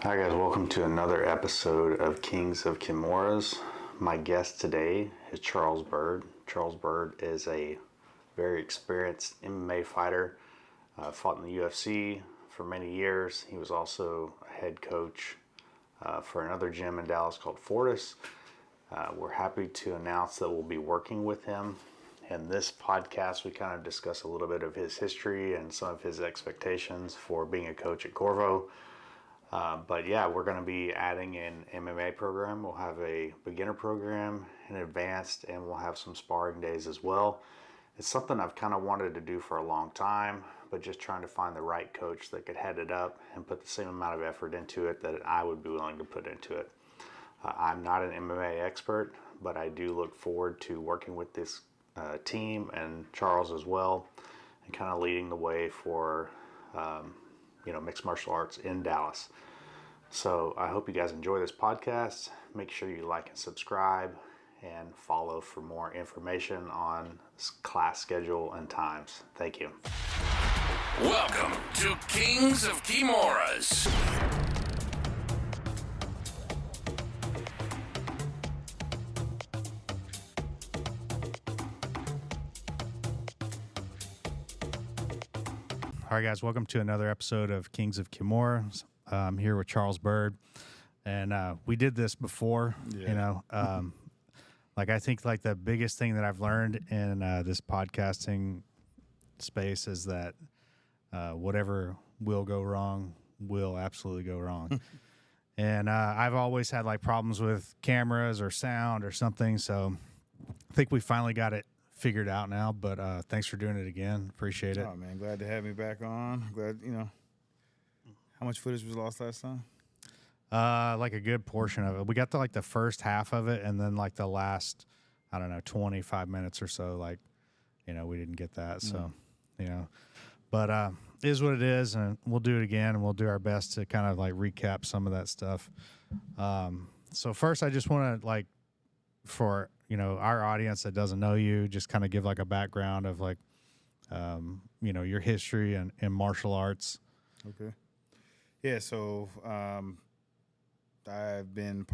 Hi guys, welcome to another episode of Kings of Kimuras. My guest today is Charles Byrd. Charles Byrd is a very experienced MMA fighter, fought in the UFC for many years. He was also a head coach for another gym in Dallas called Fortis. We're happy to announce that we'll be working with him. In this podcast, we kind of discuss a little bit of his history and some of his expectations for being a coach at Corvo. But yeah, we're going to be adding an MMA program. We'll have a beginner program, an advanced, and we'll have some sparring days as well. It's something I've kind of wanted to do for a long time, but just trying to find the right coach that could head it up and put the same amount of effort into it that I would be willing to put into it. I'm not an MMA expert, but I do look forward to working with this team and Charles as well, and kind of leading the way for mixed martial arts in Dallas. So I hope you guys enjoy this podcast. Make sure you like and subscribe and follow for more information on class schedule and times. Thank you. Welcome to Kings of Kimuras. All right, guys, welcome to another episode of Kings of Kimuras. I'm here with Charles Byrd, and we did this before. I think the biggest thing that I've learned in this podcasting space is that whatever will go wrong will absolutely go wrong. And I've always had problems with cameras or sound or something, so I think we finally got it figured out now, but thanks for doing it again. Appreciate it. Oh man, glad to have me back on. Glad, how much footage was lost last time? A good portion of it. We got to the first half of it, and then the last, 25 minutes or so, we didn't get that. So, but it is what it is, and we'll do it again, and we'll do our best to kind of recap some of that stuff. So first, I just want to for our audience that doesn't know you, just kind of give a background of your history in martial arts. Okay. Yeah, so I've been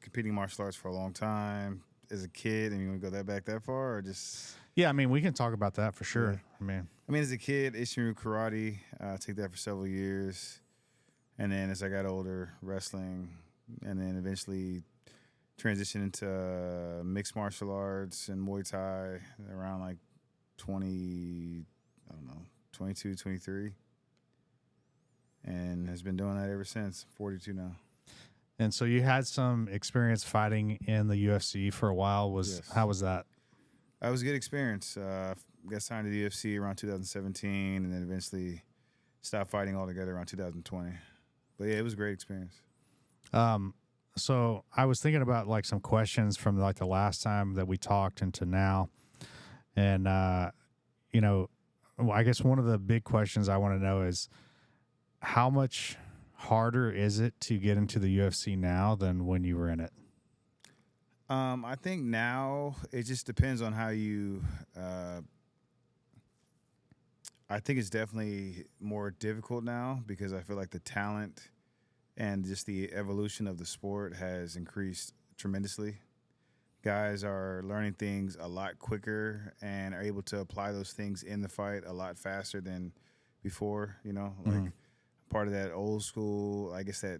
competing martial arts for a long time as a kid. And you want to go back that far, or just? Yeah, we can talk about that for sure. Yeah. As a kid, Ishinryu karate, I took that for several years, and then as I got older, wrestling, and then eventually transitioned into mixed martial arts and Muay Thai around 22, 23. And has been doing that ever since. 42 now. And so you had some experience fighting in the UFC for a while. Yes. How was that? That was a good experience. Got signed to the UFC around 2017, and then eventually stopped fighting altogether around 2020. But yeah, it was a great experience. So I was thinking about some questions from the last time that we talked into now. And, I guess one of the big questions I want to know is how much harder is it to get into the UFC now than when you were in it? I think now it just depends on how you, I think it's definitely more difficult now because I feel like the talent and just the evolution of the sport has increased tremendously. Guys are learning things a lot quicker and are able to apply those things in the fight a lot faster than before, part of that old school, I guess you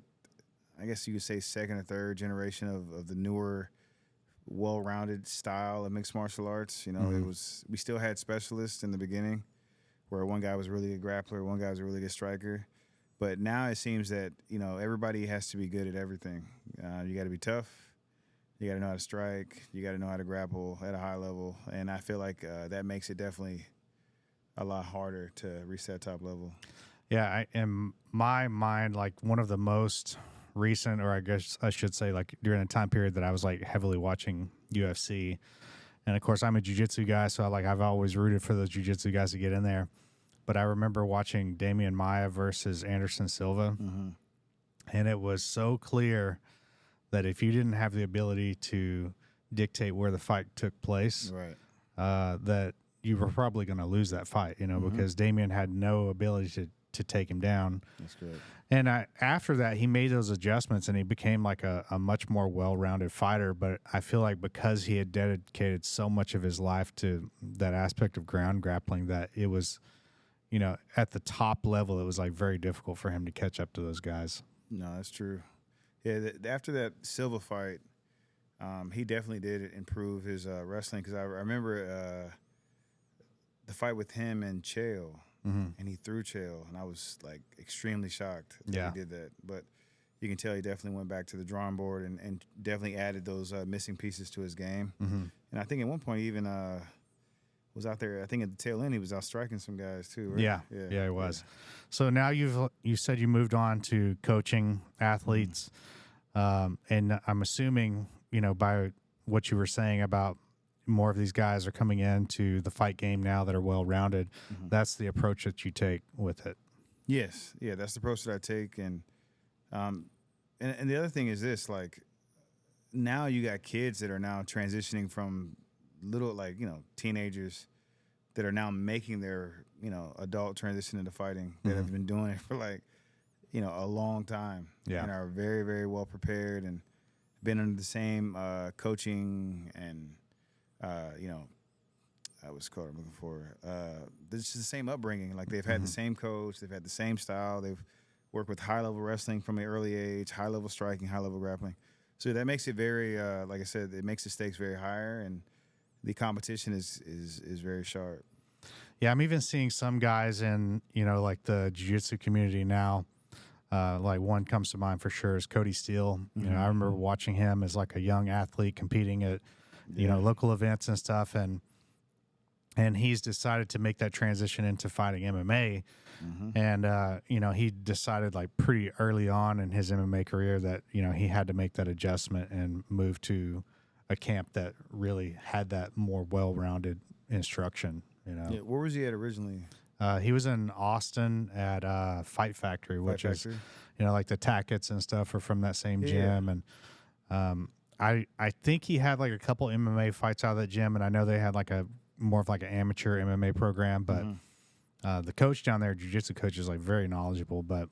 could say second or third generation of the newer, well-rounded style of mixed martial arts. We still had specialists in the beginning where one guy was really a grappler, one guy was a really good striker. But now it seems that, everybody has to be good at everything. You got to be tough. You got to know how to strike. You got to know how to grapple at a high level. And I feel like that makes it definitely a lot harder to reach that top level. Yeah, in my mind, one of the most recent, or I guess I should say during a time period that I was heavily watching UFC. And of course, I'm a jiu-jitsu guy, so I've always rooted for those jiu-jitsu guys to get in there. But I remember watching Damian Maia versus Anderson Silva, and it was so clear that if you didn't have the ability to dictate where the fight took place, right, that you were probably going to lose that fight, because Damian had no ability to take him down. That's good. And after that, he made those adjustments and he became like a much more well-rounded fighter. But I feel like because he had dedicated so much of his life to that aspect of ground grappling, that it was, you know, at the top level, it was like very difficult for him to catch up to those guys. No, that's true. Yeah, after that Silva fight, he definitely did improve his wrestling, because I remember the fight with him and Chael. And he threw Chael, and I was like extremely shocked that he did that. But you can tell he definitely went back to the drawing board and definitely added those missing pieces to his game. And I think at one point he even was out there. I think at the tail end he was out striking some guys too. Right? Yeah, he was. So now you said you moved on to coaching athletes, and I'm assuming, you know, by what you were saying about more of these guys are coming into the fight game now that are well-rounded. That's the approach that you take with it. Yes. Yeah, that's the approach that I take. And the other thing is this, like, now you got kids that are now transitioning from little, like, you know, teenagers that are now making their, you know, adult transition into fighting, that have been doing it for, like, you know, a long time. And are very, very well prepared and been under the same coaching and you know, what's called I'm looking for. This is the same upbringing. Like, they've had the same coach, they've had the same style, they've worked with high level wrestling from an early age, high level striking, high level grappling. So that makes it very, like I said, it makes the stakes very higher, and the competition is very sharp. Yeah, I'm even seeing some guys in, you know, like the jiu-jitsu community now. Like one comes to mind for sure is Cody Steele. You know, I remember watching him as like a young athlete competing at, you know, local events and stuff, and he's decided to make that transition into fighting MMA. And you know, he decided like pretty early on in his MMA career that, you know, he had to make that adjustment and move to a camp that really had that more well-rounded instruction, you know. Yeah, where was he at originally? He was in Austin at Fight Factory, which is, you know, like the Tackets and stuff are from that same gym. And I think he had like a couple MMA fights out of that gym, and I know they had like a more of like an amateur MMA program, but the coach down there, jiu-jitsu coach, is like very knowledgeable. But,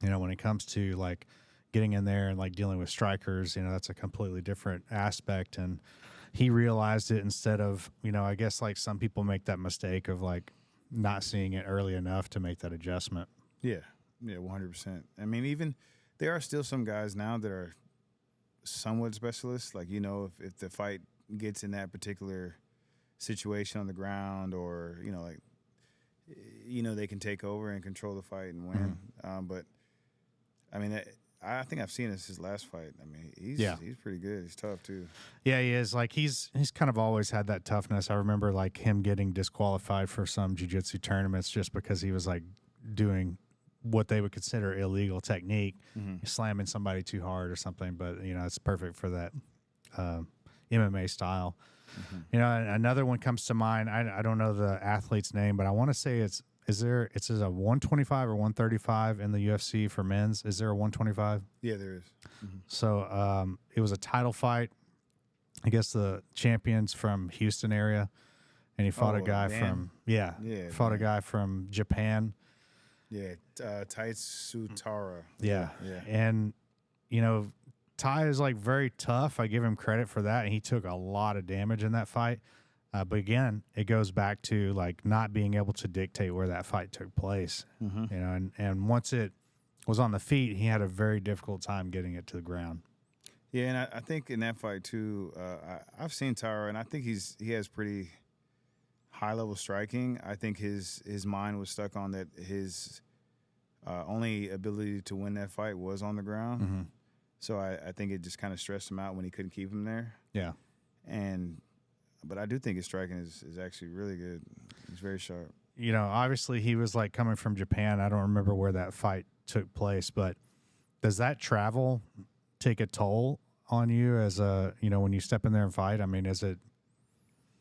you know, when it comes to like getting in there and like dealing with strikers, you know, that's a completely different aspect. And he realized it instead of, you know, I guess like some people make that mistake of like not seeing it early enough to make that adjustment. Yeah, 100%. I mean, even there are still some guys now that are somewhat specialists. Like, you know, if the fight gets in that particular situation on the ground, or, you know, like, you know, they can take over and control the fight and win. But I mean, I think I've seen his last fight. I mean, he's pretty good. He's tough too. Yeah, he is. Like, he's kind of always had that toughness. I remember like him getting disqualified for some jiu-jitsu tournaments just because he was like doing what they would consider illegal technique, slamming somebody too hard or something. But, you know, it's perfect for that MMA style. You know, another one comes to mind. I don't know the athlete's name, but I want to say it's a 125 or 135 in the UFC for men's. Is there a 125? Yeah, there is. So it was a title fight. I guess the champion's from Houston area, and he fought a guy from a guy from Japan. Yeah, Taitsutara. Yeah, and you know, Ty is like very tough. I give him credit for that, and he took a lot of damage in that fight. But again, it goes back to like not being able to dictate where that fight took place. You know, and once it was on the feet, he had a very difficult time getting it to the ground. Yeah, and I think in that fight too, I've seen Tara, and I think he has pretty high level striking. I think his mind was stuck on that his only ability to win that fight was on the ground. So I think it just kind of stressed him out when he couldn't keep him there. Yeah. But I do think his striking is actually really good. He's very sharp. You know, obviously he was like coming from Japan. I don't remember where that fight took place, but does that travel take a toll on you as a, you know, when you step in there and fight? I mean, is it?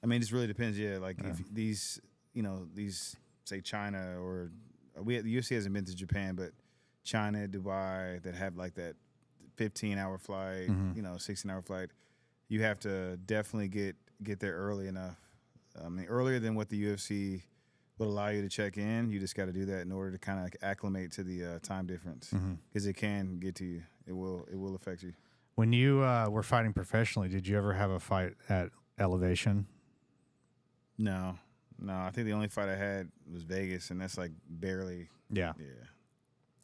I mean, it really depends. Yeah, like if these, you know, these say China or the UFC hasn't been to Japan, but China, Dubai, that have like that 15-hour flight, you know, 16-hour flight, you have to definitely get there early enough. I mean, earlier than what the UFC will allow you to check in. You just got to do that in order to kind of acclimate to the time difference, because it can get to you. It will affect you. When you were fighting professionally, did you ever have a fight at elevation? No. I think the only fight I had was Vegas, and that's like barely. Yeah. Yeah.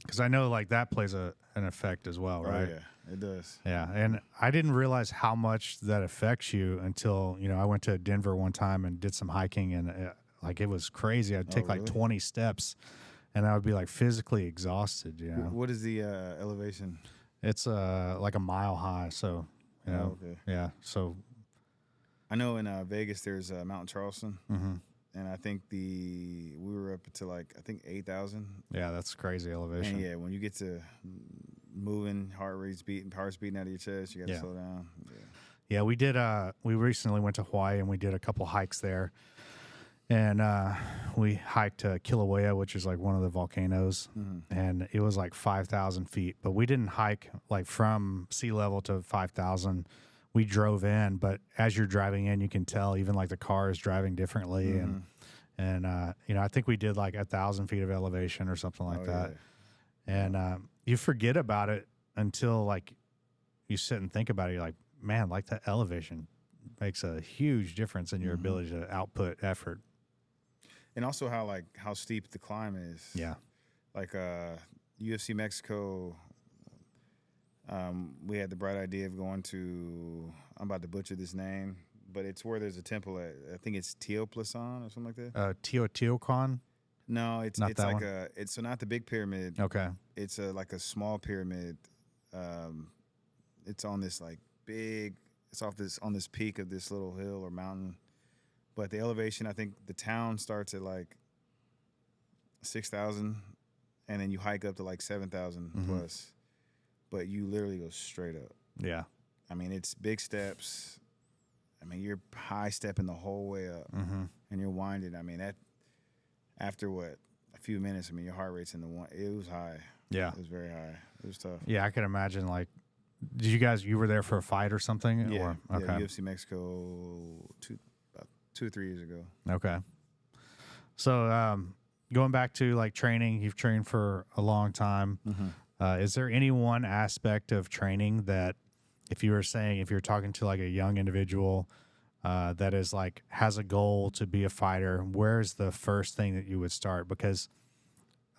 Because I know like that plays an effect as well, right? Oh, yeah, it does. Yeah, and I didn't realize how much that affects you until I went to Denver one time and did some hiking, and like it was crazy. I'd take like 20 steps, and I would be like physically exhausted. What is the elevation? It's like a mile high, so okay. yeah. So I know in Vegas there's Mount Charleston, mm-hmm. and I think we were up to like 8,000. Yeah, that's crazy elevation. And yeah, when you get to moving, heart's beating out of your chest, you got to slow down. Yeah, we did. We recently went to Hawaii and we did a couple hikes there, and we hiked Kilauea, which is like one of the volcanoes, and it was like 5,000 feet. But we didn't hike like from sea level to 5,000. We drove in, but as you're driving in, you can tell even like the car is driving differently, and I think we did like 1,000 feet of elevation or something like that, and you forget about it until like you sit and think about it. You're like, man, like that elevation makes a huge difference in your ability to output effort, and also how steep the climb is. Yeah, like UFC Mexico. We had the bright idea of going to, I'm about to butcher this name, but it's where there's a temple at, I think it's Teotihuacan or something like that. Teotihuacan? No, it's not that like one? it's so not the big pyramid. Okay. It's like a small pyramid. It's on this like big, it's on this peak of this little hill or mountain. But the elevation, I think the town starts at like 6,000, and then you hike up to like 7,000 plus. But you literally go straight up. Yeah. I mean, it's big steps. I mean, you're high stepping the whole way up, and you're winding. I mean, that after a few minutes, I mean, your heart rate's in the one. It was high. Yeah. It was very high. It was tough. Yeah, I can imagine. Like, did you were there for a fight or something? Yeah. Or, okay. Yeah, UFC Mexico about 2 or 3 years ago. Okay. So, going back to like training, you've trained for a long time. Is there any one aspect of training that if you're talking to like a young individual that is like has a goal to be a fighter, where's the first thing that you would start? Because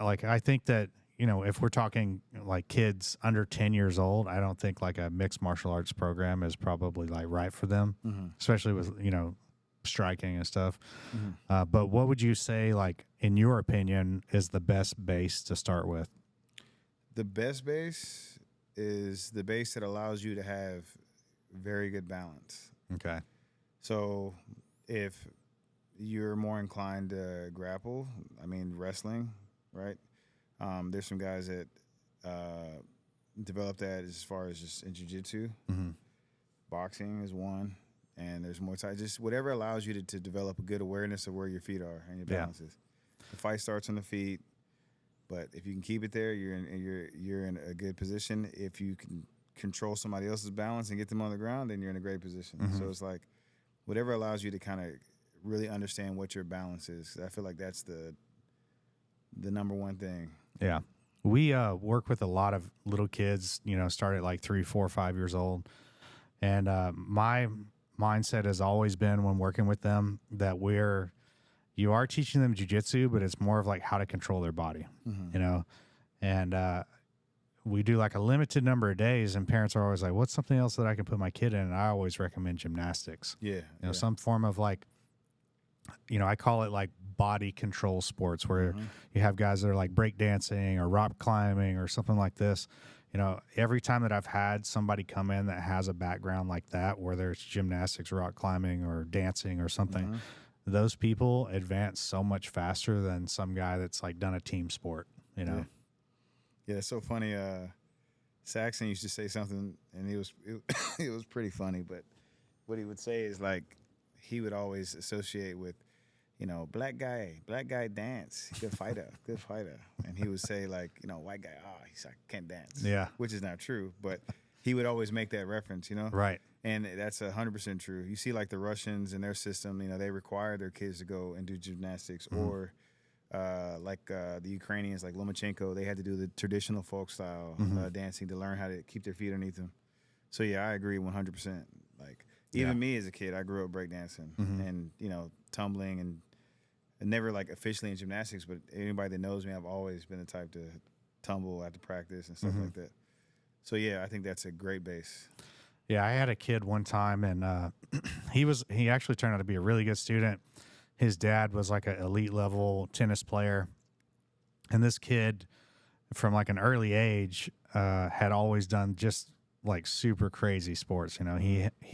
like I think that, if we're talking like kids under 10 years old, I don't think like a mixed martial arts program is probably like right for them, especially with, striking and stuff. But what would you say, like, in your opinion, is the best base to start with? The best base is the base that allows you to have very good balance. Okay. So if you're more inclined to grapple, I mean, wrestling, right? There's some guys that develop that as far as just in jiu-jitsu. Boxing is one, and there's more time. Just whatever allows you to develop a good awareness of where your feet are and your balance is. The fight starts on the feet. But if you can keep it there, you're in a good position. If you can control somebody else's balance and get them on the ground, then you're in a great position. So it's like whatever allows you to kind of really understand what your balance is. I feel like that's the number one thing. Yeah. We work with a lot of little kids, start at like 3, 4, 5 years old. And my mindset has always been when working with them that you are teaching them jiu-jitsu, but it's more of like how to control their body, and we do like a limited number of days, and parents are always like, what's something else that I can put my kid in? And I always recommend gymnastics. Some form of like, I call it like body control sports where you have guys that are like break dancing or rock climbing or something like this. Every time that I've had somebody come in that has a background like that, whether it's gymnastics, rock climbing, or dancing or something, those people advance so much faster than some guy that's like done a team sport, Yeah, it's so funny. Saxon used to say something, and it was pretty funny. But what he would say is like he would always associate with, black guy dance, good fighter. And he would say like, white guy, he's like can't dance. Yeah, which is not true, but he would always make that reference, Right. And that's 100% true. You see, like the Russians and their system, they require their kids to go and do gymnastics or the Ukrainians, like Lomachenko, they had to do the traditional folk style dancing to learn how to keep their feet underneath them. So yeah, I agree 100%. Like even me as a kid, I grew up breakdancing and tumbling and never like officially in gymnastics, but anybody that knows me, I've always been the type to tumble after practice and stuff like that. So yeah, I think that's a great base. Yeah, I had a kid one time, and he actually turned out to be a really good student. His dad was like an elite level tennis player, and this kid, from like an early age, had always done just like super crazy sports. He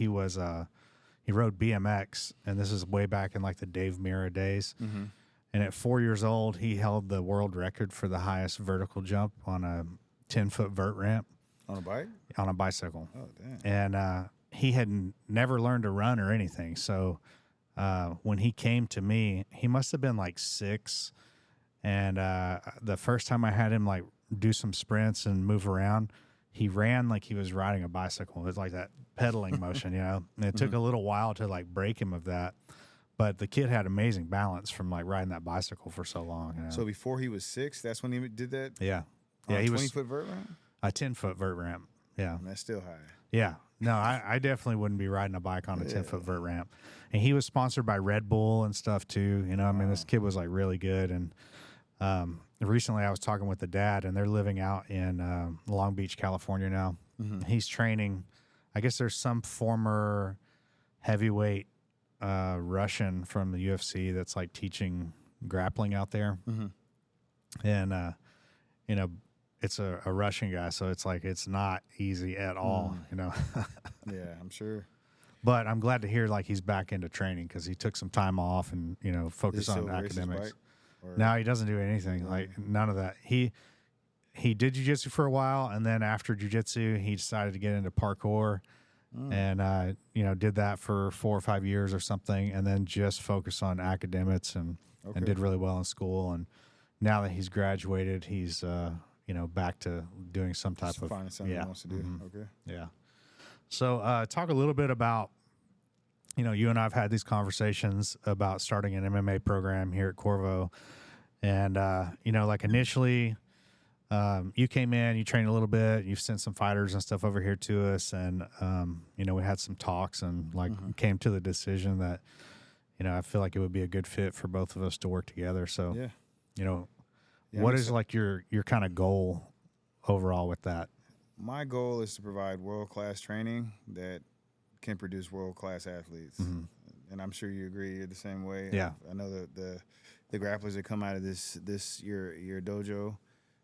rode BMX, and this is way back in like the Dave Mirra days. And at 4 years old, he held the world record for the highest vertical jump on a 10-foot vert ramp. On a bike? On a bicycle. Oh, damn. And he had never learned to run or anything. So when he came to me, he must have been like 6. And the first time I had him like do some sprints and move around, he ran like he was riding a bicycle. It was like that pedaling motion, And it took a little while to like break him of that. But the kid had amazing balance from like riding that bicycle for so long. So before he was 6, that's when he did that? Yeah. Yeah, he 20-foot vert ramp? A 10-foot vert ramp. Yeah. And that's still high. Yeah. No, I definitely wouldn't be riding a bike on a 10-foot vert ramp. And he was sponsored by Red Bull and stuff too. This kid was like really good. And recently I was talking with the dad, and they're living out in Long Beach, California now. He's training. I guess there's some former heavyweight Russian from the UFC that's like teaching grappling out there. And, it's a Russian guy, so it's like it's not easy at all, Yeah, I'm sure. But I'm glad to hear like he's back into training, because he took some time off and focused on academics. No, he doesn't do anything, like none of that. He did jiu-jitsu for a while, and then after jiu-jitsu, he decided to get into parkour, and did that for 4 or 5 years or something, and then just focused on academics and did really well in school. And now that he's graduated, he's back to doing some type of finding something he wants to do. Okay. Yeah. So talk a little bit about, you and I have had these conversations about starting an MMA program here at Corvo. And, like initially you came in, you trained a little bit, you've sent some fighters and stuff over here to us. And, we had some talks and like came to the decision that, I feel like it would be a good fit for both of us to work together. So, what is like your kind of goal overall with that? My goal is to provide world-class training that can produce world-class athletes. And I'm sure you agree, you're the same way. Yeah. I know the grapplers that come out of this your dojo,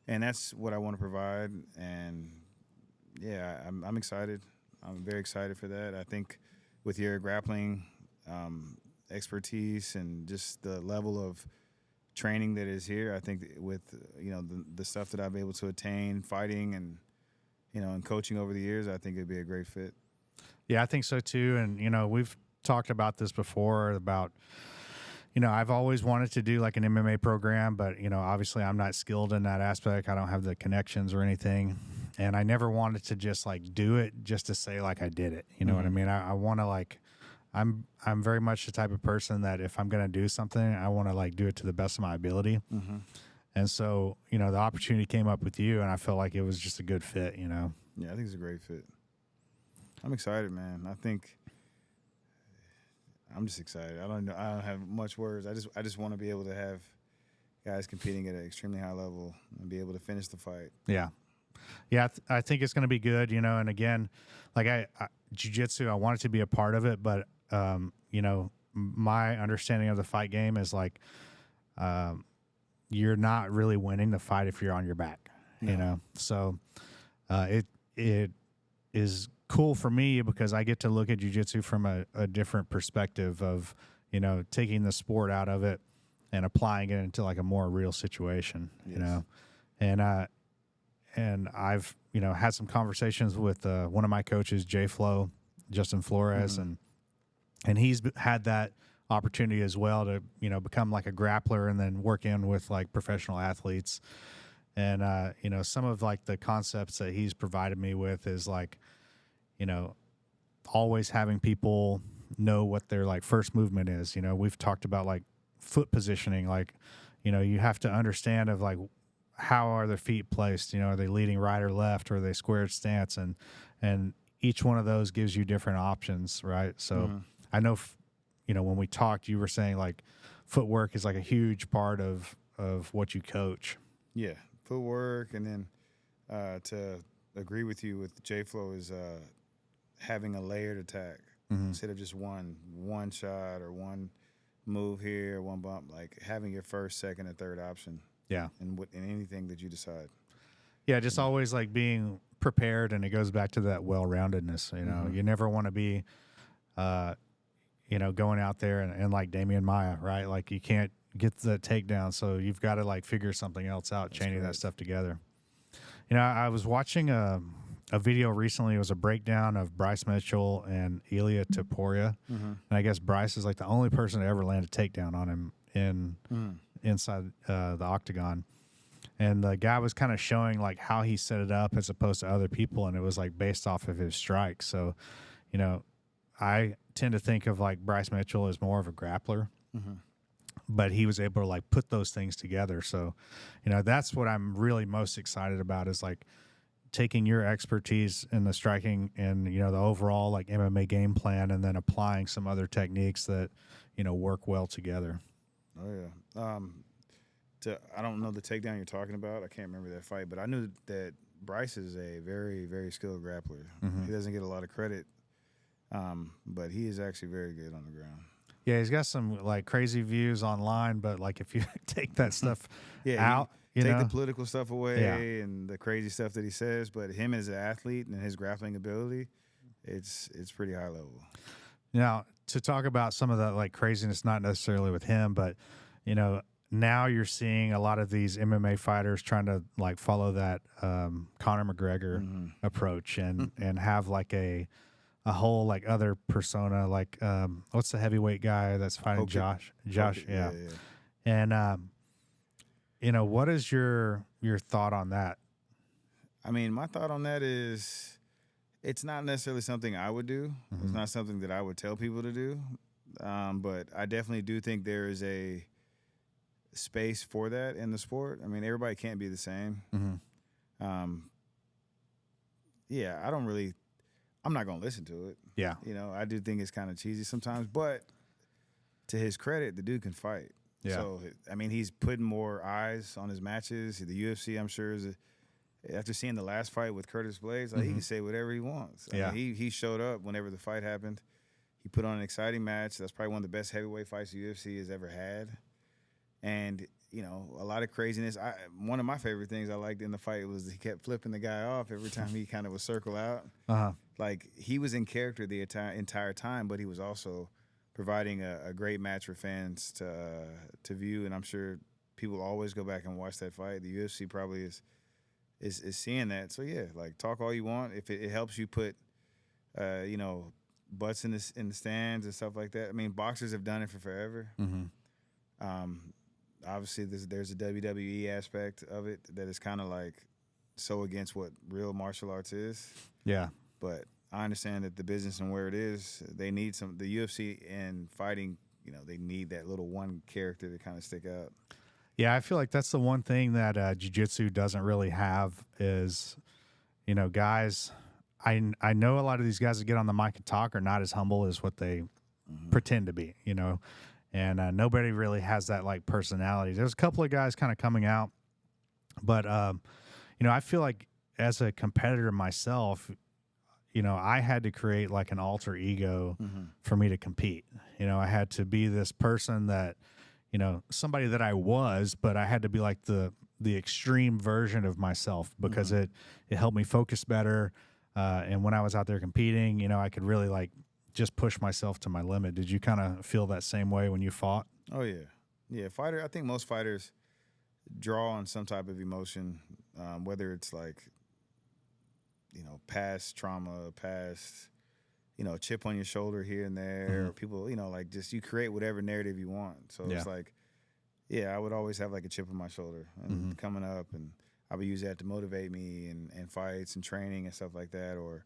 and that's what I want to provide. And yeah, I'm excited. I'm very excited for that. I think with your grappling expertise and just the level of training that is here, I think with the stuff that I've been able to attain fighting and and coaching over the years, I think it'd be a great fit. Yeah, I think so too. And we've talked about this before about I've always wanted to do like an MMA program, but obviously I'm not skilled in that aspect. I don't have the connections or anything, and I never wanted to just like do it just to say like I did it. You know what I mean? I want to like I'm very much the type of person that if I'm going to do something, I want to like do it to the best of my ability. And so, the opportunity came up with you, and I felt like it was just a good fit, Yeah, I think it's a great fit. I'm excited, man. I'm just excited. I don't know. I don't have much words. I just want to be able to have guys competing at an extremely high level and be able to finish the fight. Yeah. Yeah, I think it's going to be good, and again, like jiu-jitsu, I want it to be a part of it, but my understanding of the fight game is like you're not really winning the fight if you're on your back, So it is cool for me because I get to look at jiu-jitsu from a different perspective of, taking the sport out of it and applying it into like a more real situation, and I've, had some conversations with one of my coaches, Justin Flores, and he's had that opportunity as well to, become like a grappler and then work in with like professional athletes. And, some of like the concepts that he's provided me with is like, always having people know what their like first movement is. We've talked about like foot positioning, like, you have to understand of like how are their feet placed. Are they leading right or left, or are they squared stance, and each one of those gives you different options, right? So I know, when we talked, you were saying like footwork is like a huge part of what you coach. Yeah, footwork, and then to agree with you with J-Flow is having a layered attack instead of just one shot or one move here, one bump, like having your first, second, and third option. Yeah. In anything that you decide. Yeah, just always like being prepared, and it goes back to that well-roundedness. You never want to be, going out there and like Damian Maia, right? Like you can't get the takedown, so you've got to like figure something else out, chaining that stuff together. I was watching a video recently. It was a breakdown of Bryce Mitchell and Ilia Topuria, and I guess Bryce is like the only person to ever land a takedown on him inside the octagon. And the guy was kind of showing like how he set it up as opposed to other people, and it was like based off of his strikes. So, I tend to think of like Bryce Mitchell as more of a grappler, but he was able to like put those things together. So, that's what I'm really most excited about, is like taking your expertise in the striking and, the overall like MMA game plan, and then applying some other techniques that, work well together. Oh yeah. I don't know the takedown you're talking about. I can't remember that fight, but I knew that Bryce is a very, very skilled grappler. He doesn't get a lot of credit, but he is actually very good on the ground. Yeah, he's got some like crazy views online, but like if you take that stuff out, take the political stuff away and the crazy stuff that he says, but him as an athlete and his grappling ability, it's pretty high level. Now, to talk about some of that like craziness, not necessarily with him, but now you're seeing a lot of these MMA fighters trying to like follow that Conor McGregor approach and have like a whole like other persona, like what's the heavyweight guy that's fighting Josh? Yeah. And what is your thought on that? I mean, my thought on that is it's not necessarily something I would do. It's not something that I would tell people to do. But I definitely do think there is a space for that in the sport. I mean, everybody can't be the same. Yeah, I'm not going to listen to it. Yeah. I do think it's kind of cheesy sometimes, but to his credit, the dude can fight. Yeah. So, I mean, he's putting more eyes on his matches. The UFC, I'm sure, after seeing the last fight with Curtis Blades, like, he can say whatever he wants. I mean, he showed up whenever the fight happened. He put on an exciting match. That's probably one of the best heavyweight fights the UFC has ever had. And, a lot of craziness. One of my favorite things I liked in the fight was he kept flipping the guy off every time he kind of would circle out. Like, he was in character the entire time, but he was also providing a great match for fans to view. And I'm sure people always go back and watch that fight. The UFC probably is seeing that. So, yeah, like, talk all you want. If it helps you put, butts in the stands and stuff like that. I mean, boxers have done it for forever. Obviously, there's a WWE aspect of it that is kind of like so against what real martial arts is. Yeah. But I understand that the business and where it is, they need the UFC and fighting, they need that little one character to kind of stick out. Yeah, I feel like that's the one thing that jiu-jitsu doesn't really have is, guys, I know a lot of these guys that get on the mic and talk are not as humble as what they pretend to be, and nobody really has that like personality. There's a couple of guys kind of coming out, but I feel like as a competitor myself, I had to create like an alter ego for me to compete. I had to be this person that, somebody that I was, but I had to be like the extreme version of myself because it helped me focus better. And when I was out there competing, I could really like just push myself to my limit. Did you kind of feel that same way when you fought? Oh, yeah. Yeah, I think most fighters draw on some type of emotion, whether it's like, past trauma, past, chip on your shoulder here and there, or people, like just you create whatever narrative you want. So it's like, yeah, I would always have like a chip on my shoulder and coming up, and I would use that to motivate me in fights and training and stuff like that, or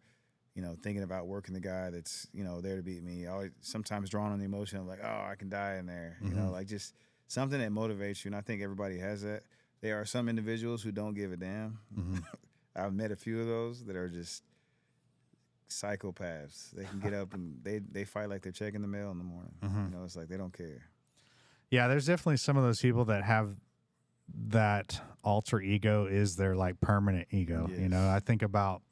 thinking about working the guy that's, there to beat me. Always sometimes drawn on the emotion of like, oh, I can die in there. Like just something that motivates you, and I think everybody has that. There are some individuals who don't give a damn. I've met a few of those that are just psychopaths. They can get up and they fight like they're checking the mail in the morning. You know, it's like they don't care. Yeah, there's definitely some of those people that have that alter ego is their like permanent ego. Yes. You know, I think about,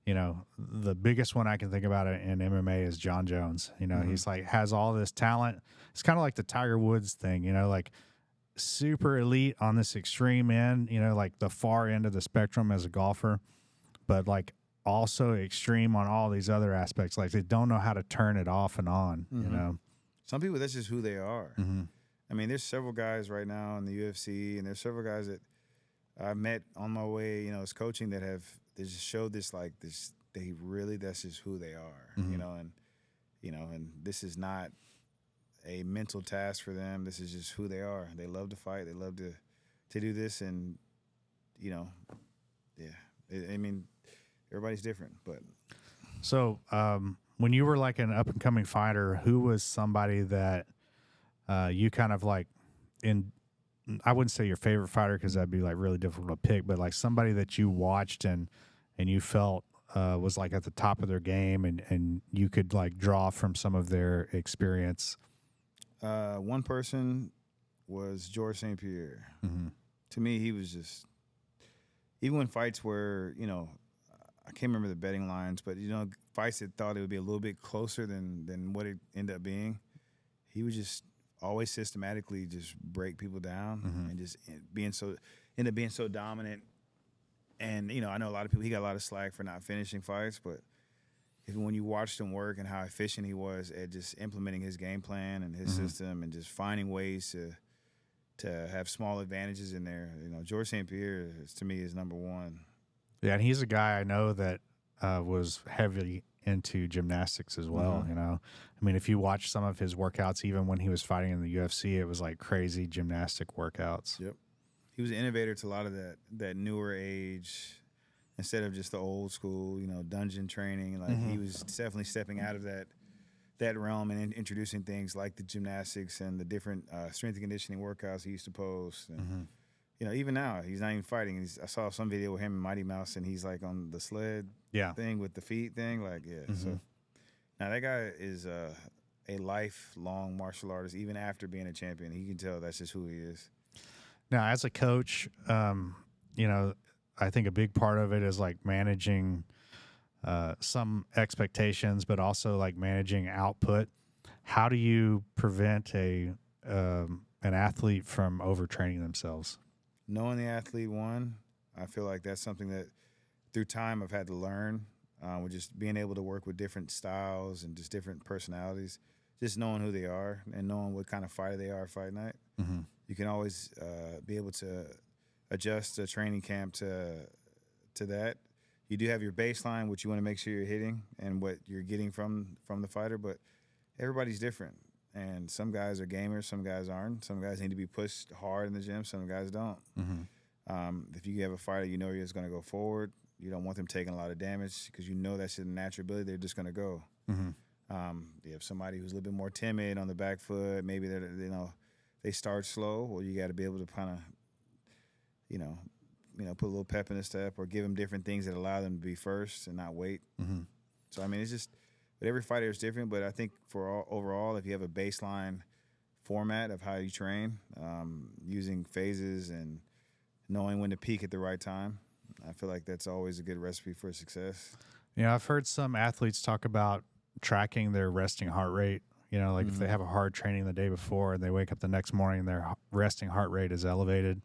you know, the biggest one I can think about in MMA is John Jones. You know, he's like has all this talent. It's kind of like the Tiger Woods thing, you know, like super elite on this extreme end, you know, like the far end of the spectrum as a golfer, but like also extreme on all these other aspects. Like they don't know how to turn it off and on, you know. Some people, that's just who they are. I mean, there's several guys right now in the UFC, and there's several guys that I met on my way, you know, as coaching that they just showed this, like this, that's just who they are, you know, and this is not a mental task for them. This is just who they are. They love to fight. They love to do this, and, you know, I mean, everybody's different, but. So, when you were like an up and coming fighter, who was somebody that you kind of like I wouldn't say your favorite fighter because that'd be like really difficult to pick, but like somebody that you watched and you felt was like at the top of their game and you could like draw from some of their experience? One person was George St. Pierre. To me, he was just, even when fights were, you know, I can't remember the betting lines, but, you know, fights that thought it would be a little bit closer than what it ended up being, he would just always systematically just break people down and just end up being so dominant. And, you know, I know a lot of people, he got a lot of slack for not finishing fights, but when you watched him work and how efficient he was at just implementing his game plan and his system and just finding ways to have small advantages in there, you know, George St. Pierre, to me, is number one. Yeah, and he's a guy I know that was heavily into gymnastics as well, you know. I mean, if you watch some of his workouts, even when he was fighting in the UFC, it was like crazy gymnastic workouts. Yep. He was an innovator to a lot of that newer age, instead of just the old school, you know, dungeon training. Like he was definitely stepping out of that realm and introducing things like the gymnastics and the different strength and conditioning workouts he used to post. And, you know, even now, he's not even fighting. I saw some video with him and Mighty Mouse, and he's like on the sled thing with the feet thing. Like, So now that guy is a lifelong martial artist, even after being a champion. He can tell that's just who he is. Now, as a coach, you know, I think a big part of it is like managing some expectations, but also like managing output. How do you prevent an athlete from overtraining themselves? Knowing the athlete, I feel like that's something that through time I've had to learn. With just being able to work with different styles and just different personalities, just knowing who they are and knowing what kind of fighter they are fight night. You can always be able to adjust a training camp to that. You do have your baseline, which you want to make sure you're hitting and what you're getting from the fighter, but everybody's different. And some guys are gamers, some guys aren't. Some guys need to be pushed hard in the gym, some guys don't. If you have a fighter you know is going to go forward, you don't want them taking a lot of damage because you know that's their natural ability. They're just going to go. You have somebody who's a little bit more timid on the back foot. Maybe they start slow. Well, you got to be able to kind of, you know, put a little pep in the step or give them different things that allow them to be first and not wait. So, I mean, it's just, but every fighter is different. But I think overall, if you have a baseline format of how you train, using phases and knowing when to peak at the right time, I feel like that's always a good recipe for success. Yeah, I've heard some athletes talk about tracking their resting heart rate. You know, like if they have a hard training the day before and they wake up the next morning and their resting heart rate is elevated,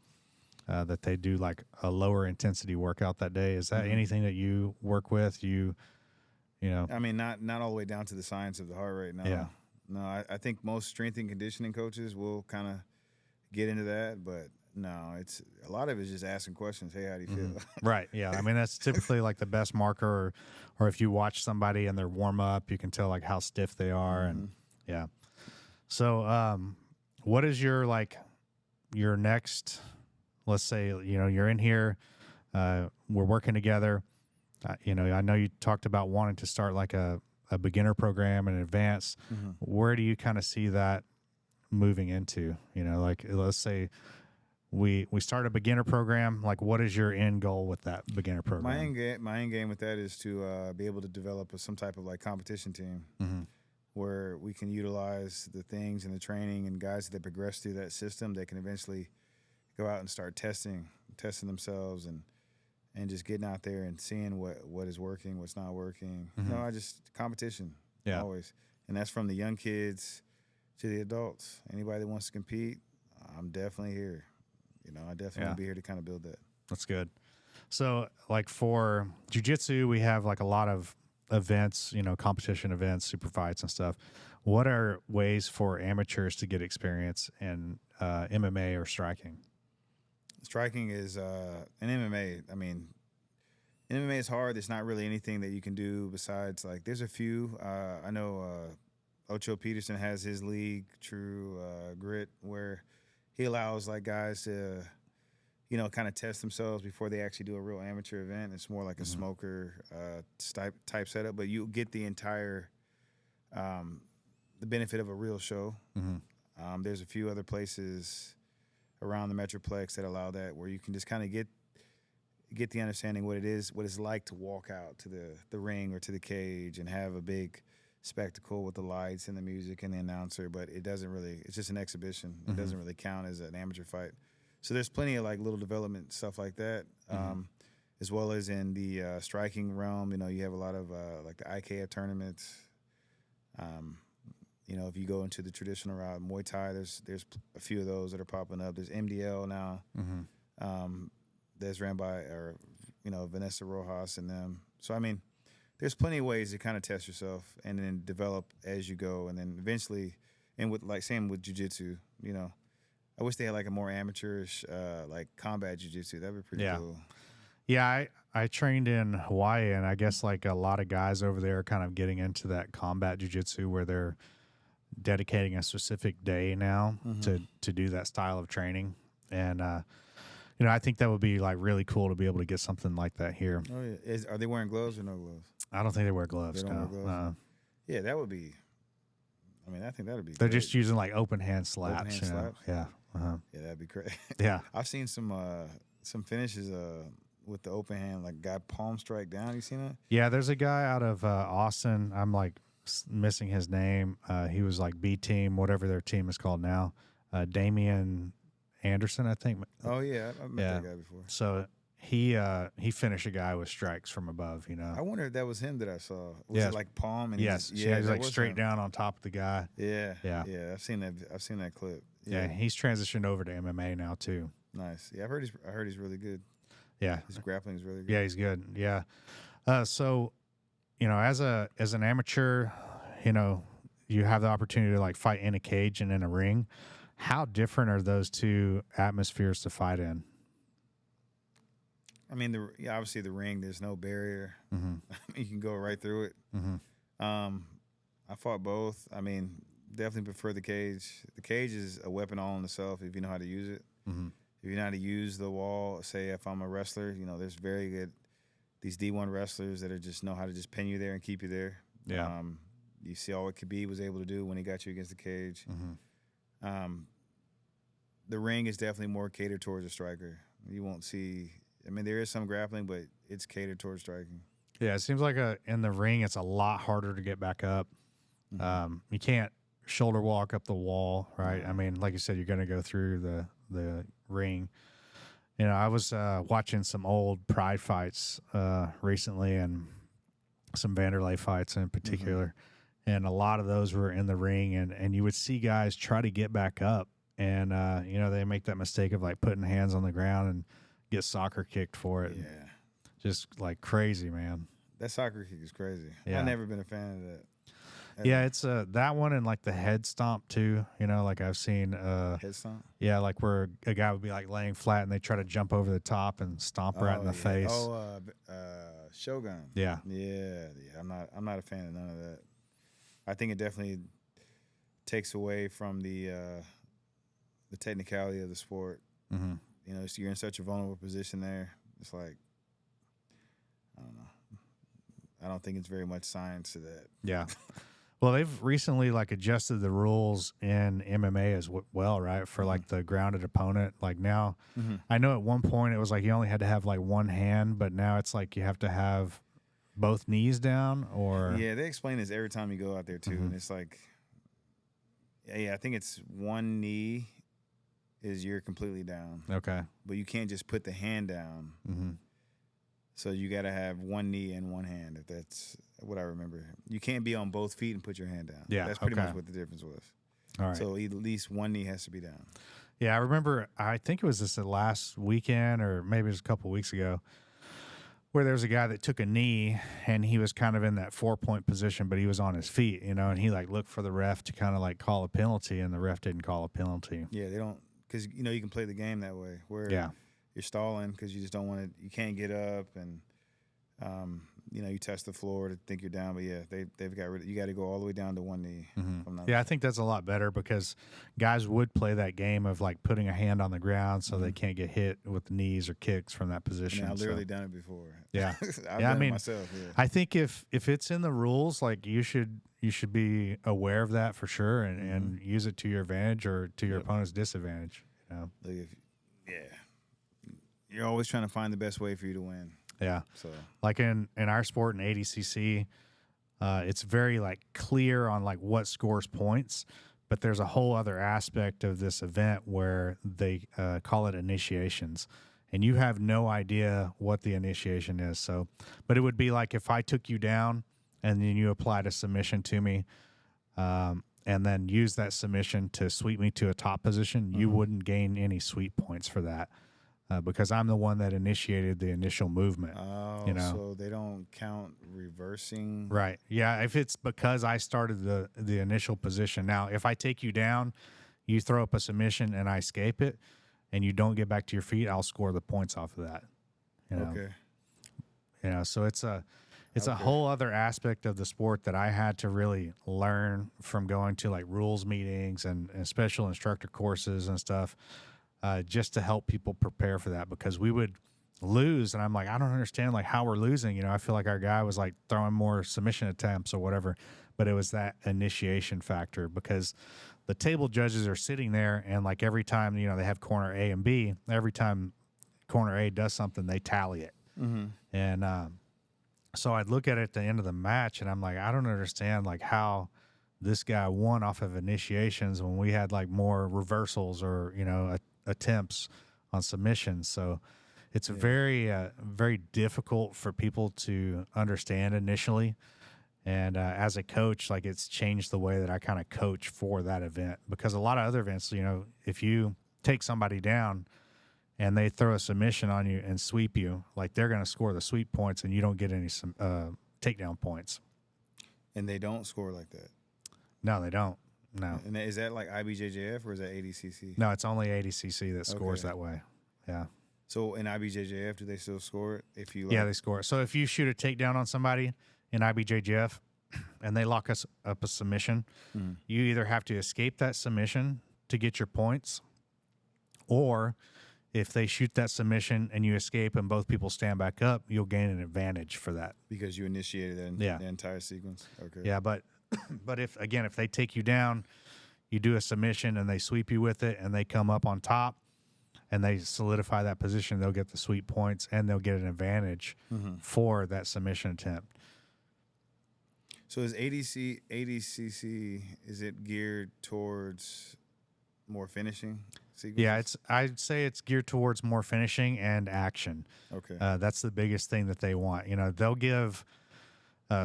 that they do like a lower intensity workout that day. Is that anything that you work with? You know? I mean, not all the way down to the science of the heart rate. No. Yeah. No, I think most strength and conditioning coaches will kind of get into that, but no, it's a lot of it is just asking questions. Hey, how do you feel? Right. Yeah. I mean, that's typically like the best marker, or if you watch somebody and they're warm up, you can tell like how stiff they are. And yeah. So, what is your next, let's say, you know, you're in here, we're working together. You know, I know you talked about wanting to start like a beginner program and advance. Where do you kind of see that moving into? You know, like let's say we start a beginner program. Like, what is your end goal with that beginner program? My end game with that is to be able to develop some type of like competition team where we can utilize the things and the training and guys that progress through that system. They can eventually go out and start testing themselves and just getting out there and seeing what is working, what's not working. You know, competition always, and that's from the young kids to the adults. Anybody that wants to compete, I'm definitely here. You know, I definitely want to be here to kind of build that. That's good. So, like for jiu-jitsu, we have like a lot of events, you know, competition events, super fights and stuff. What are ways for amateurs to get experience in MMA or striking? Striking is in MMA. I mean, MMA is hard. There's not really anything that you can do besides like there's a few. I know Ocho Peterson has his league, True Grit, where he allows like guys to, you know, kind of test themselves before they actually do a real amateur event. It's more like a smoker type setup, but you get the entire the benefit of a real show. There's a few other places around the Metroplex that allow that, where you can just kind of get the understanding what it's like to walk out to the ring or to the cage and have a big spectacle with the lights and the music and the announcer, but it's just an exhibition. It doesn't really count as an amateur fight. So there's plenty of like little development stuff like that, as well as in the striking realm. You know, you have a lot of like the IKF tournaments. You know, if you go into the traditional route, Muay Thai, there's a few of those that are popping up. There's MDL now, that's ran by Vanessa Rojas and them. So I mean, there's plenty of ways to kind of test yourself and then develop as you go, and then eventually, and with like same with jiu-jitsu, you know, I wish they had like a more amateurish like combat jiu-jitsu. That'd be pretty cool. Yeah, I trained in Hawaii, and I guess like a lot of guys over there are kind of getting into that combat jiu-jitsu where they're dedicating a specific day now to do that style of training. And you know, I think that would be like really cool to be able to get something like that here. Oh yeah, are they wearing gloves or no gloves? I don't think they wear gloves. They don't wear gloves? Yeah, that would be. I mean, I think that would be. They're great. Just using like open hand slaps. Open hand slaps? Yeah. Yeah, that'd be great. Yeah. I've seen some finishes with the open hand, like guy palm strike down. You seen that? Yeah, there's a guy out of Austin. I'm like missing his name. He was like B team, whatever their team is called now. Damian Anderson, I think. Oh yeah, I've met that guy before. So he finished a guy with strikes from above. You know. I wonder if that was him that I saw. Was it like palm? And yes. He was like straight down on top of the guy. Yeah. I've seen that clip. Yeah, he's transitioned over to MMA now too. Nice. Yeah, I heard he's really good. Yeah, his grappling is really good. Yeah, he's good. Yeah. So, you know, as an amateur, you know, you have the opportunity to like fight in a cage and in a ring. How different are those two atmospheres to fight in? I mean, obviously the ring, there's no barrier. You can go right through it. I fought both. I mean, definitely prefer the cage. The cage is a weapon all in itself if you know how to use it. If you know how to use the wall, say if I'm a wrestler, you know, there's very good, these D1 wrestlers that are just know how to just pin you there and keep you there. Yeah. You see all what Khabib was able to do when he got you against the cage. The ring is definitely more catered towards a striker. You won't see, I mean, there is some grappling, but it's catered towards striking. Yeah, it seems like in the ring, it's a lot harder to get back up. You can't shoulder walk up the wall, right? I mean, like you said, you're going to go through the ring. You know, I was watching some old Pride fights recently, and some Vanderlei fights in particular, and a lot of those were in the ring, and you would see guys try to get back up, and you know, they make that mistake of like putting hands on the ground and get soccer kicked for it. Yeah, just like crazy, man. That soccer kick is crazy. Yeah. I've never been a fan of that. Yeah, it's that one and like the head stomp too. You know, like I've seen head stomp. Yeah, like where a guy would be like laying flat and they try to jump over the top and stomp right in the face. Oh, Shogun. Yeah. I'm not a fan of none of that. I think it definitely takes away from the technicality of the sport. You know, so you're in such a vulnerable position there. It's like, I don't know. I don't think it's very much science to that. Yeah. Well, they've recently like adjusted the rules in MMA as well, right? For like the grounded opponent. Like now, I know at one point it was like you only had to have like one hand, but now it's like you have to have both knees down or. Yeah, they explain this every time you go out there too. And it's like, yeah, I think it's one knee is you're completely down. Okay. But you can't just put the hand down. So you got to have one knee and one hand, if that's what I remember. You can't be on both feet and put your hand down. Yeah, that's pretty much what the difference was. All right. So at least one knee has to be down. Yeah, I remember, I think it was this last weekend or maybe it was a couple weeks ago where there was a guy that took a knee and he was kind of in that 4-point position, but he was on his feet, you know, and he like looked for the ref to kind of like call a penalty and the ref didn't call a penalty. Yeah, they don't, because, you know, you can play the game that way where you're stalling because you just don't want to, you can't get up and, you know, you touch the floor to think you're down, but yeah, they've got rid of, you got to go all the way down to one knee. Yeah, I think that's a lot better because guys would play that game of like putting a hand on the ground so they can't get hit with knees or kicks from that position. I've literally done it before. Yeah, I've done it myself. Yeah. I think if it's in the rules, like you should be aware of that for sure and use it to your advantage or to your opponent's disadvantage. You know? Like you're always trying to find the best way for you to win. Yeah. So like in our sport in ADCC, it's very like clear on like what scores points, but there's a whole other aspect of this event where they call it initiations, and you have no idea what the initiation is. So, but it would be like if I took you down and then you applied a submission to me, and then use that submission to sweep me to a top position, you wouldn't gain any sweep points for that. Because I'm the one that initiated the initial movement. Oh, you know? So they don't count reversing. Right. Yeah. If it's because I started the initial position. Now, if I take you down, you throw up a submission and I escape it, and you don't get back to your feet, I'll score the points off of that. You know? Okay. You know, so it's a whole other aspect of the sport that I had to really learn from going to like rules meetings and special instructor courses and stuff. Just to help people prepare for that, because we would lose and I'm like, I don't understand like how we're losing. You know, I feel like our guy was like throwing more submission attempts or whatever, but it was that initiation factor because the table judges are sitting there and like every time, you know, they have corner A and B, every time corner A does something, they tally it. And so I'd look at it at the end of the match and I'm like, I don't understand like how this guy won off of initiations when we had like more reversals or, you know, attempts on submissions. So it's very difficult for people to understand initially. And as a coach, like it's changed the way that I kind of coach for that event, because a lot of other events, you know, if you take somebody down and they throw a submission on you and sweep you, like they're going to score the sweep points and you don't get any takedown points. And they don't score like that. No, they don't. No. And is that like IBJJF or is that ADCC? No, it's only ADCC that scores that way. Yeah. So in IBJJF, do they still score it if you? Yeah, they score it. So if you shoot a takedown on somebody in IBJJF and they lock us up a submission, you either have to escape that submission to get your points, or if they shoot that submission and you escape and both people stand back up, you'll gain an advantage for that. Because you initiated the entire sequence. Okay. Yeah, but if they take you down, you do a submission and they sweep you with it and they come up on top and they solidify that position, they'll get the sweep points and they'll get an advantage for that submission attempt. So is ADCC, is it geared towards more finishing sequences? Yeah, I'd say it's geared towards more finishing and action. Okay. That's the biggest thing that they want. You know, they'll give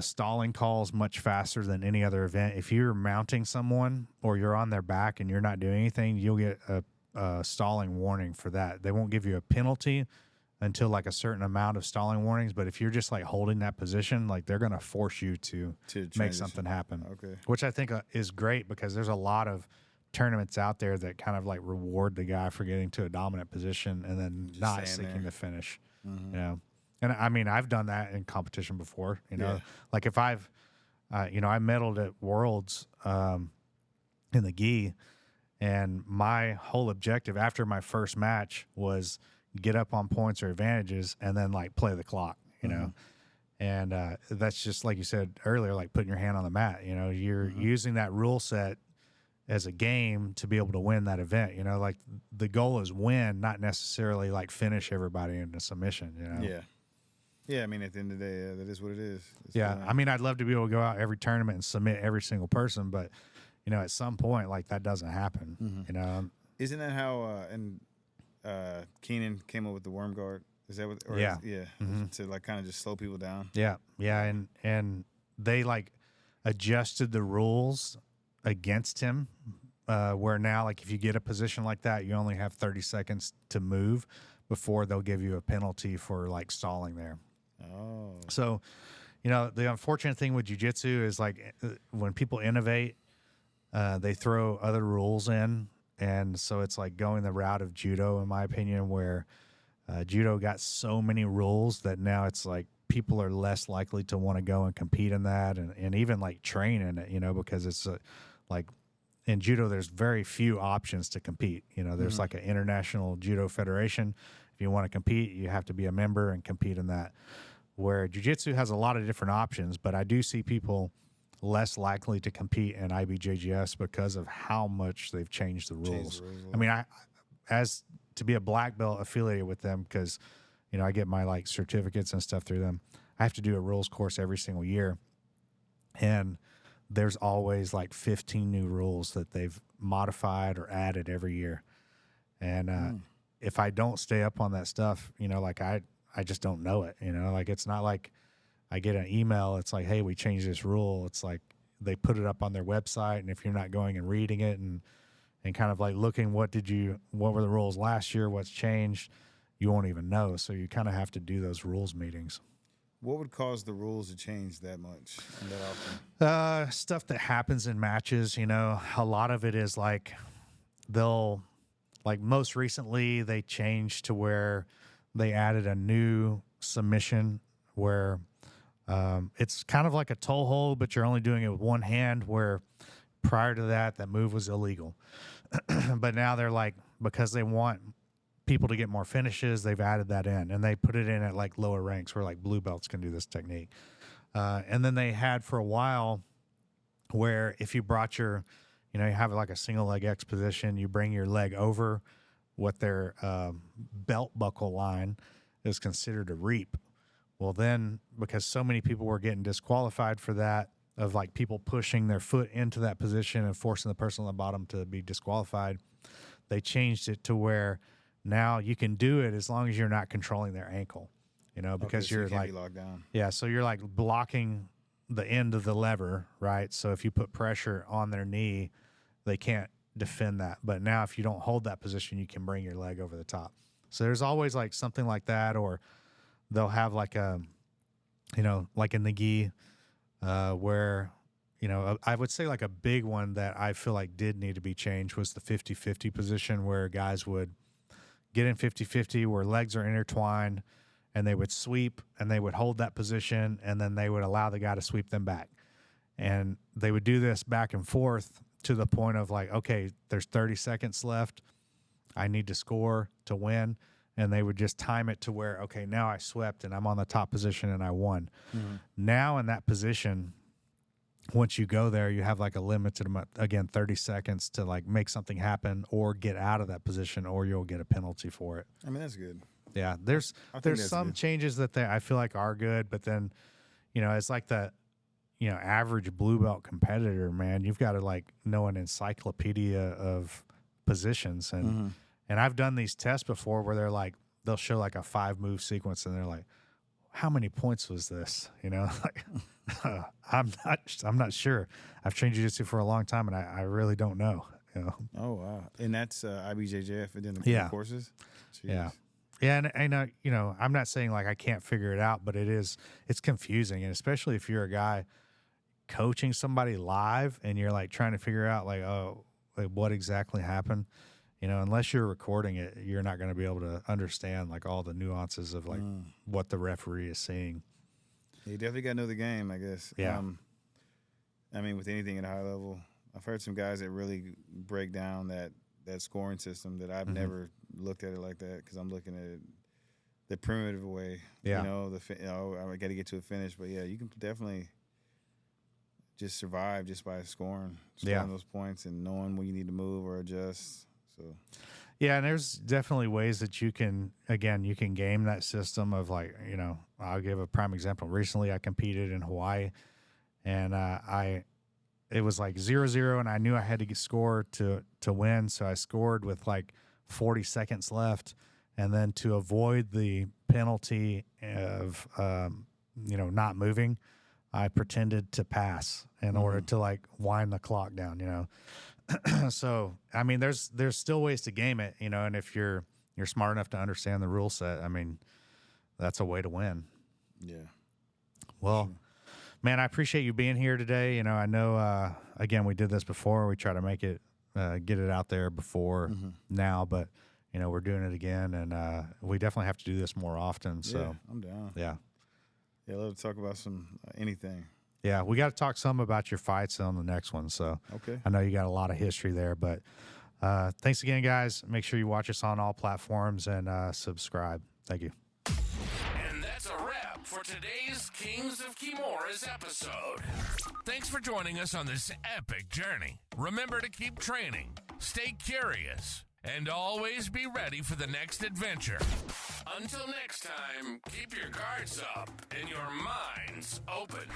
stalling calls much faster than any other event. If you're mounting someone or you're on their back and you're not doing anything, you'll get a stalling warning for that. They won't give you a penalty until like a certain amount of stalling warnings. But if you're just like holding that position, like they're going to force you to make something happen. Okay. Which I think is great, because there's a lot of tournaments out there that kind of like reward the guy for getting to a dominant position and then just not seeking the finish. You know? And I mean, I've done that in competition before, you know, like if I've, you know, I medaled at Worlds in the gi, and my whole objective after my first match was get up on points or advantages and then like play the clock, you know, And that's just like you said earlier, like putting your hand on the mat. You know, you're using that rule set as a game to be able to win that event. You know, like the goal is win, not necessarily like finish everybody into submission. You know. Yeah. Yeah, I mean, at the end of the day, that is what it is. It's Yeah, I mean, I'd love to be able to go out every tournament and submit every single person, but you know, at some point, like that doesn't happen. You know. Isn't that how Keenan came up with the worm guard? Is that what? Or Yeah. To like kind of just slow people down. Yeah, and they like adjusted the rules against him, where now like if you get a position like that, you only have 30 seconds to move before they'll give you a penalty for like stalling there. Oh. So, you know, the unfortunate thing with jiu-jitsu is like when people innovate, they throw other rules in, and so it's like going the route of judo, in my opinion, where judo got so many rules that now it's like people are less likely to want to go and compete in that and even like train in it, you know, because it's like in judo, there's very few options to compete. You know, there's like an international judo federation. If you want to compete, you have to be a member and compete in that. Where jiu-jitsu has a lot of different options, but I do see people less likely to compete in IBJJS because of how much they've changed the rules. I mean, as to be a black belt affiliated with them, because, you know, I get my like certificates and stuff through them. I have to do a rules course every single year. And there's always like 15 new rules that they've modified or added every year. And if I don't stay up on that stuff, you know, like I just don't know it, you know, like it's not like I get an email. It's like, hey, we changed this rule. It's like they put it up on their website. And if you're not going and reading it and kind of like looking, what were the rules last year? What's changed? You won't even know. So you kind of have to do those rules meetings. What would cause the rules to change that much and that often? Stuff that happens in matches, you know, a lot of it is like most recently they changed to where they added a new submission where it's kind of like a toe hold, but you're only doing it with one hand, where prior to that move was illegal. But now they're like, because they want people to get more finishes, they've added that in, and they put it in at like lower ranks where like blue belts can do this technique. And then they had for a while where if you brought you have like a single leg X position, you bring your leg over what their belt buckle line is considered a reap. Well, then because so many people were getting disqualified for that, of like people pushing their foot into that position and forcing the person on the bottom to be disqualified, they changed it to where now you can do it as long as you're not controlling their ankle, you know, because so you're you can't like be locked down. Yeah, so you're like blocking the end of the lever, right? So if you put pressure on their knee, they can't defend that. But now if you don't hold that position, you can bring your leg over the top. So there's always like something like that, or they'll have like a, like in the gi, where, I would say like a big one that I feel like did need to be changed was the 50-50 position, where guys would get in 50-50 where legs are intertwined, and they would sweep and they would hold that position, and then they would allow the guy to sweep them back. And they would do this back and forth to the point of like, okay, there's 30 seconds left. I need to score to win. And they would just time it to where, okay, now I swept and I'm on the top position and I won. Mm-hmm. Now in that position, once you go there, you have like a limited amount, again, 30 seconds to like make something happen or get out of that position, or you'll get a penalty for it. I mean, that's good. Yeah, there's some good changes that I feel like are good, but then, it's like the, average blue belt competitor, man, you've got to like know an encyclopedia of positions. And and I've done these tests before where they'll show like a 5-move sequence, and they're like, how many points was this? Like, I'm not sure. I've trained jiu-jitsu for a long time, and I really don't know. Oh wow! And that's IBJJF and then the courses. Jeez. Yeah. Yeah, and I'm not saying like I can't figure it out, but it's confusing, and especially if you're a guy coaching somebody live and you're like trying to figure out like, oh, like what exactly happened. Unless you're recording it, you're not going to be able to understand like all the nuances of like what the referee is seeing. You definitely got to know the game, I guess. Yeah. I mean, with anything at a high level, I've heard some guys that really break down that scoring system that I've never looked at it like that, because I'm looking at it. primitive way. Yeah. You know, I got to get to a finish, but yeah, you can definitely just survive just by scoring those points and knowing when you need to move or adjust. So. Yeah, and there's definitely ways that you can game that system of, like, you know, I'll give a prime example. Recently I competed in Hawaii, and it was like 0-0, and I knew I had to score to win, so I scored with like 40 seconds left, and then to avoid the penalty of not moving, I pretended to pass in order to like wind the clock down, you know. So, I mean, there's still ways to game it, you know, and if you're smart enough to understand the rule set, I mean, that's a way to win. Yeah. Well, man, I appreciate you being here today. You know, I know, again, we did this before. We try to make it, get it out there before now, but, you know, we're doing it again, and we definitely have to do this more often. So, yeah, I'm down. Yeah. Yeah, let's talk about anything. Yeah, we got to talk some about your fights on the next one. So okay. I know you got a lot of history there, but thanks again, guys. Make sure you watch us on all platforms and subscribe. Thank you. And that's a wrap for today's Kings of Kimuras episode. Thanks for joining us on this epic journey. Remember to keep training, stay curious, and always be ready for the next adventure. Until next time, keep your guards up and your minds open.